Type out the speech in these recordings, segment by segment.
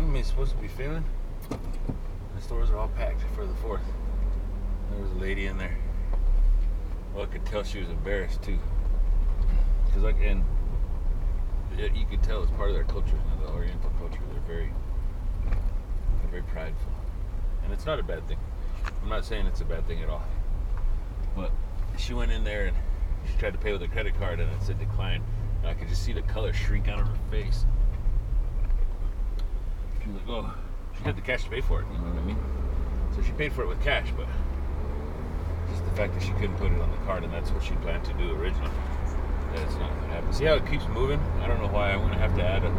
am I supposed to be filming? The stores are all packed for the 4th. There was a lady in there. Well, I could tell she was embarrassed too. Cause and you could tell it's part of their culture, the Oriental culture. They're very prideful, and it's not a bad thing. I'm not saying it's a bad thing at all. But she went in there and she tried to pay with a credit card, and it said decline. And I could just see the color shrink out of her face. She was like, "Oh, she had the cash to pay for it." You know what I mean? So she paid for it with cash, but just the fact that she couldn't put it on the card, and that's what she planned to do originally. That's not gonna happen. See how it keeps moving? I don't know why. I'm gonna have to add a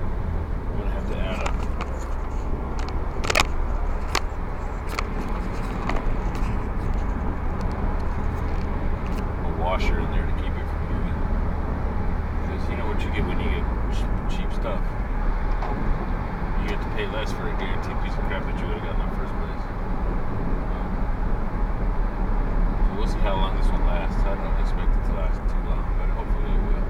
washer in there to keep it from moving. Because you know what you get when you get cheap stuff. You get to pay less for a guaranteed piece of crap that you would have gotten in the first place. So we'll see how long this one lasts. I don't expect it to last too long, but hopefully it will.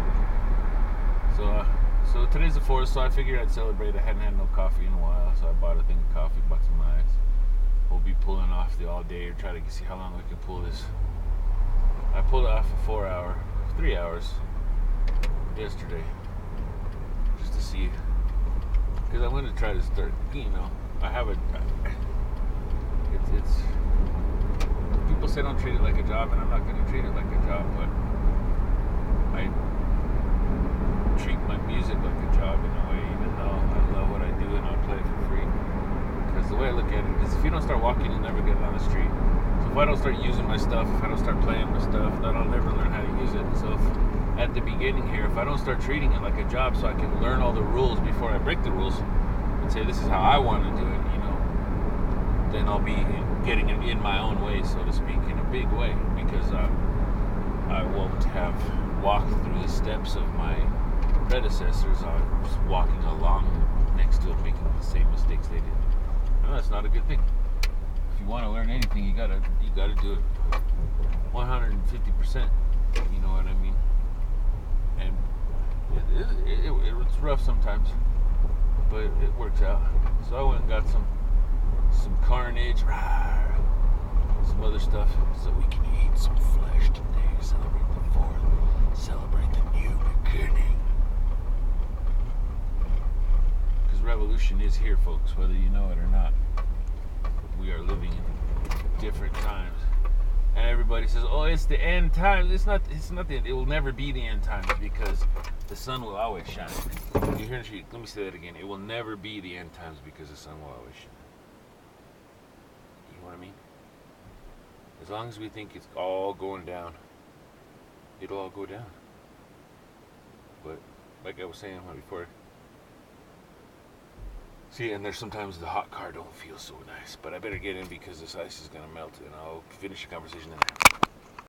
So today's the 4th, so I figured I'd celebrate. I hadn't had no coffee in a while, so I bought a thing of coffee, bought some ice. We'll be pulling off the all day, or try to see how long we can pull this. I pulled off for 3 hours yesterday, just to see, because I wanted to try to start, I have it's people say don't treat it like a job, and I'm not going to treat it like a job, but I treat my music like a job in a way, even though I love what I do and I'll play it for free. Because the way I look at it is, if you don't start walking, you'll never get it on the street. So if I don't start using my stuff, if I don't start playing my stuff, then I'll never learn how to use it. So at the beginning here, if I don't start treating it like a job so I can learn all the rules before I break the rules and say this is how I want to do it, then I'll be getting it in my own way, so to speak, in a big way, because I won't have walked through the steps of my predecessors. I'm just walking along next to them, making the same mistakes they did. And that's not a good thing. If you want to learn anything, you gotta do it 150%. You know what I mean? And it's rough sometimes, but it works out. So I went and got some carnage, some other stuff, so we can eat some flesh today. Celebrate the 4th. Celebrate the new beginning. Because revolution is here, folks, whether you know it or not. We are living in different times. And everybody says, "Oh, it's the end times." It's not it will never be the end times, because the sun will always shine. You hear me? Let me say that again. It will never be the end times, because the sun will always shine. You know what I mean? As long as we think it's all going down, it'll all go down. But like I was saying before, see, and there's sometimes the hot car don't feel so nice, but I better get in because this ice is gonna melt, and I'll finish the conversation in there.